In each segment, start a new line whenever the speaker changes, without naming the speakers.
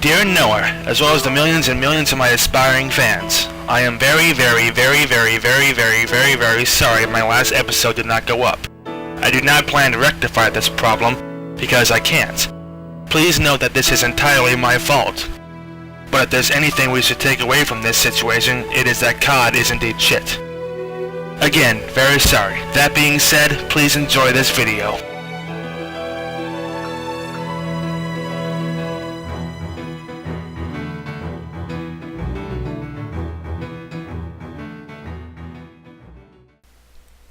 Dear Noah, as well as the millions and millions of my aspiring fans, I am very sorry my last episode did not go up. I do not plan to rectify this problem, because I can't. Please note that this is entirely my fault. But if there's anything we should take away from this situation, it is that COD is indeed shit. Again, very sorry. That being said, please enjoy this video.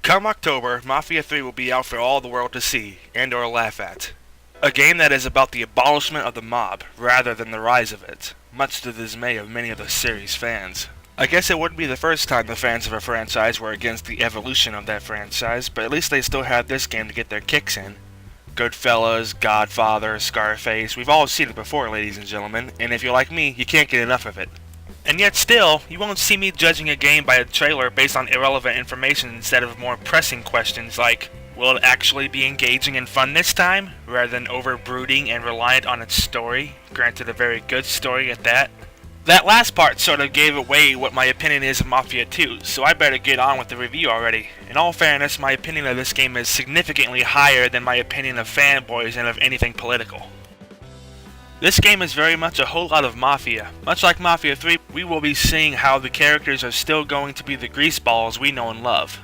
Come October, Mafia 3 will be out for all the world to see, and or laugh at. A game that is about the abolishment of the mob, rather than the rise of it, much to the dismay of many of the series' fans. I guess it wouldn't be the first time the fans of a franchise were against the evolution of that franchise, but at least they still had this game to get their kicks in. Goodfellas, Godfather, Scarface, we've all seen it before, ladies and gentlemen, and if you're like me, you can't get enough of it. And yet still, you won't see me judging a game by a trailer based on irrelevant information instead of more pressing questions like, will it actually be engaging and fun this time, rather than over-brooding and reliant on its story, granted a very good story at that? That last part sort of gave away what my opinion is of Mafia 2, so I better get on with the review already. In all fairness, my opinion of this game is significantly higher than my opinion of fanboys and of anything political. This game is very much a whole lot of Mafia. Much like Mafia 3, we will be seeing how the characters are still going to be the greaseballs we know and love.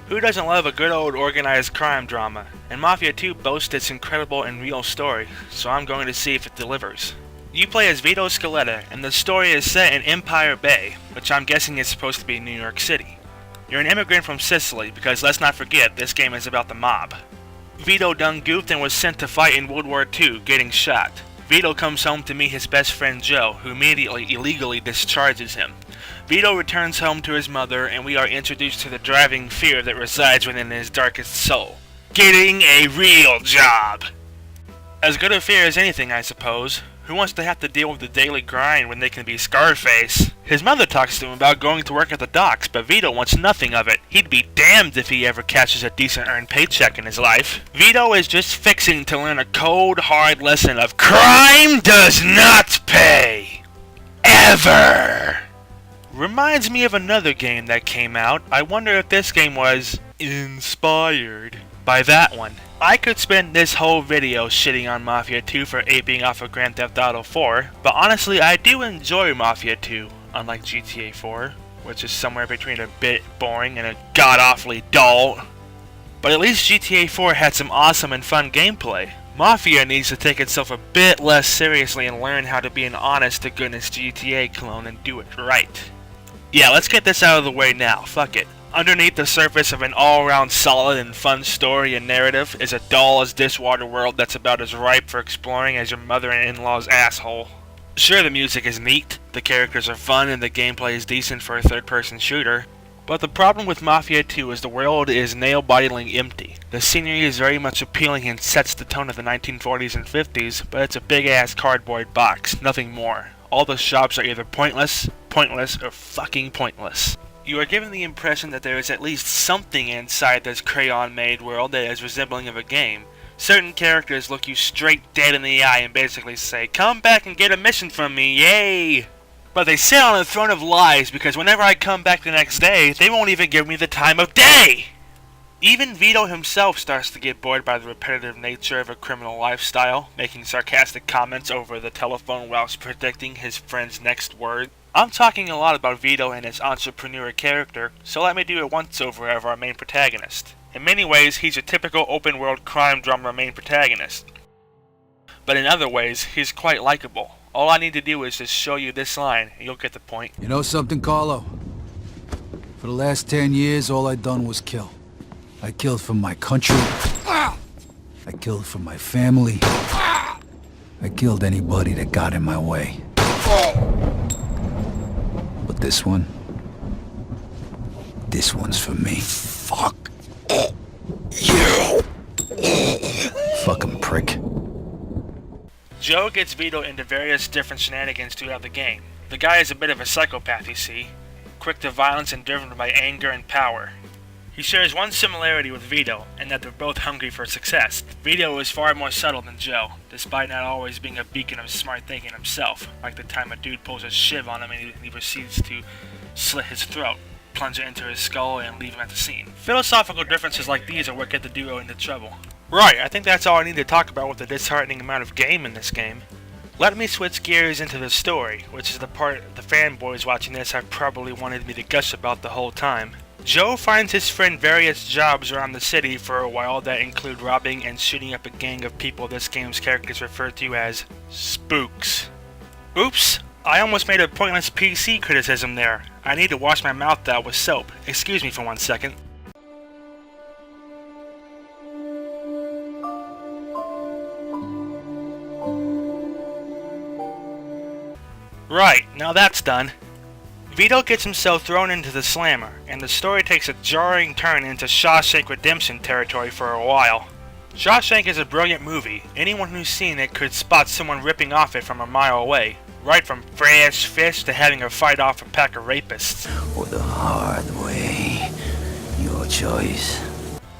Who doesn't love a good old organized crime drama? And Mafia 2 boasts its incredible and real story, so I'm going to see if it delivers. You play as Vito Scaletta, and the story is set in Empire Bay, which I'm guessing is supposed to be New York City. You're an immigrant from Sicily, because let's not forget, this game is about the mob. Vito done goofed and was sent to fight in World War II, getting shot. Vito comes home to meet his best friend Joe, who immediately illegally discharges him. Vito returns home to his mother, and we are introduced to the driving fear that resides within his darkest soul. Getting a real job! As good a fear as anything, I suppose. Who wants to have to deal with the daily grind when they can be Scarface? His mother talks to him about going to work at the docks, but Vito wants nothing of it. He'd be damned if he ever catches a decent earned paycheck in his life. Vito is just fixing to learn a cold, hard lesson of crime does not pay. Ever! Reminds me of another game that came out. I wonder if this game was inspired by that one. I could spend this whole video shitting on Mafia 2 for aping off of Grand Theft Auto 4, but honestly I do enjoy Mafia 2, unlike GTA 4, which is somewhere between a bit boring and a god-awfully dull. But at least GTA 4 had some awesome and fun gameplay. Mafia needs to take itself a bit less seriously and learn how to be an honest-to-goodness GTA clone and do it right. Yeah, let's get this out of the way now, fuck it. Underneath the surface of an all-around solid and fun story and narrative is a dull-as-dishwater world that's about as ripe for exploring as your mother-in-law's asshole. Sure, the music is neat, the characters are fun, and the gameplay is decent for a third-person shooter. But the problem with Mafia 2 is the world is nail-bitingly empty. The scenery is very much appealing and sets the tone of the 1940s and 50s, but it's a big-ass cardboard box, nothing more. All the shops are either pointless, or fucking pointless. You are given the impression that there is at least something inside this crayon-made world that is resembling of a game. Certain characters look you straight dead in the eye and basically say, "Come back and get a mission from me, yay!" But they sit on a throne of lies because whenever I come back the next day, they won't even give me the time of day! Even Vito himself starts to get bored by the repetitive nature of a criminal lifestyle, making sarcastic comments over the telephone whilst predicting his friend's next word. I'm talking a lot about Vito and his entrepreneur character, so let me do a once-over of our main protagonist. In many ways, he's a typical open-world crime drama main protagonist. But in other ways, he's quite likable. All I need to do is just show you this line, and you'll get the point.
You know something, Carlo? For the last 10 years, all I done was kill. I killed for my country. I killed for my family. I killed anybody that got in my way. But this one's for me. Fuck you. Fucking prick.
Joe gets Vito into various different shenanigans throughout the game. The guy is a bit of a psychopath, you see. Quick to violence and driven by anger and power. He shares one similarity with Vito, in that they're both hungry for success. Vito is far more subtle than Joe, despite not always being a beacon of smart thinking himself, like the time a dude pulls a shiv on him and he proceeds to slit his throat, plunge it into his skull, and leave him at the scene. Philosophical differences like these are what get the duo into trouble. Right, I think that's all I need to talk about with the disheartening amount of game in this game. Let me switch gears into the story, which is the part the fanboys watching this have probably wanted me to gush about the whole time. Joe finds his friend various jobs around the city for a while that include robbing and shooting up a gang of people this game's characters refer to as spooks. Oops, I almost made a pointless PC criticism there. I need to wash my mouth out with soap. Excuse me for 1 second. Right, now that's done. Vito gets himself thrown into the slammer, and the story takes a jarring turn into Shawshank Redemption territory for a while. Shawshank is a brilliant movie. Anyone who's seen it could spot someone ripping off it from a mile away, right from fresh fish to having a fight off a pack of rapists.
Or the hard way. Your choice.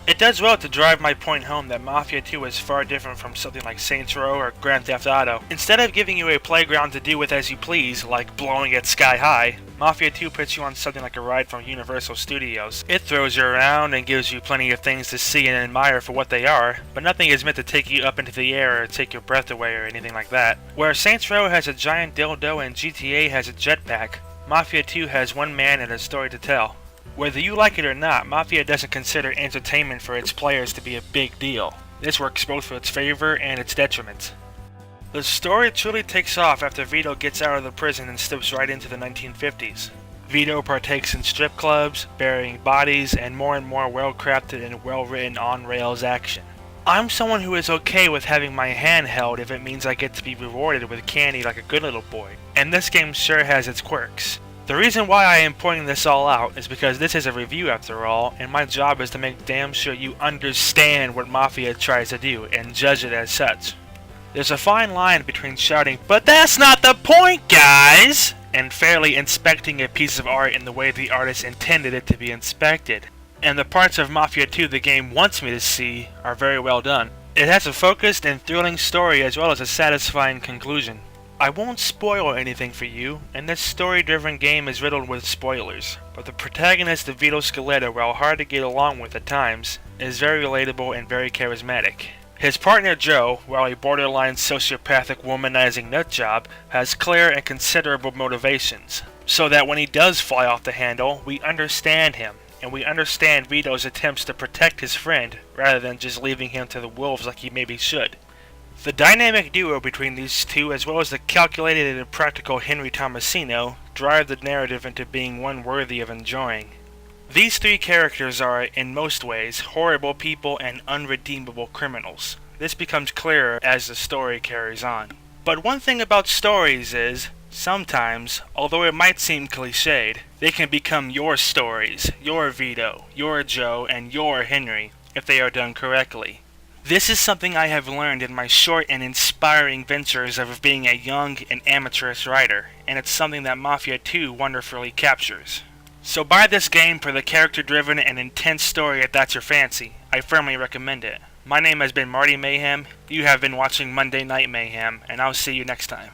It does well to drive my point home that Mafia 2 is far different from something like Saints Row or Grand Theft Auto. Instead of giving you a playground to do with as you please, like blowing it sky high, Mafia 2 puts you on something like a ride from Universal Studios. It throws you around and gives you plenty of things to see and admire for what they are, but nothing is meant to take you up into the air or take your breath away or anything like that. Where Saints Row has a giant dildo and GTA has a jetpack, Mafia 2 has one man and a story to tell. Whether you like it or not, Mafia doesn't consider entertainment for its players to be a big deal. This works both for its favor and its detriment. The story truly takes off after Vito gets out of the prison and steps right into the 1950s. Vito partakes in strip clubs, burying bodies, and more well-crafted and well-written on-rails action. I'm someone who is okay with having my hand held if it means I get to be rewarded with candy like a good little boy, and this game sure has its quirks. The reason why I am pointing this all out is because this is a review after all, and my job is to make damn sure you understand what Mafia tries to do, and judge it as such. There's a fine line between shouting, "But that's not the point, guys!" and fairly inspecting a piece of art in the way the artist intended it to be inspected. And the parts of Mafia 2 the game wants me to see are very well done. It has a focused and thrilling story as well as a satisfying conclusion. I won't spoil anything for you, and this story-driven game is riddled with spoilers, but the protagonist of Vito Scaletta, while hard to get along with at times, is very relatable and very charismatic. His partner Joe, while a borderline sociopathic womanizing nutjob, has clear and considerable motivations, so that when he does fly off the handle, we understand him, and we understand Vito's attempts to protect his friend, rather than just leaving him to the wolves like he maybe should. The dynamic duo between these two, as well as the calculated and practical Henry Tomasino, drive the narrative into being one worthy of enjoying. These three characters are, in most ways, horrible people and unredeemable criminals. This becomes clearer as the story carries on. But one thing about stories is, sometimes, although it might seem cliched, they can become your stories, your Vito, your Joe, and your Henry, if they are done correctly. This is something I have learned in my short and inspiring ventures of being a young and amateurish writer, and it's something that Mafia 2 wonderfully captures. So buy this game for the character-driven and intense story if that's your fancy. I firmly recommend it. My name has been Marty Mayhem, you have been watching Monday Night Mayhem, and I'll see you next time.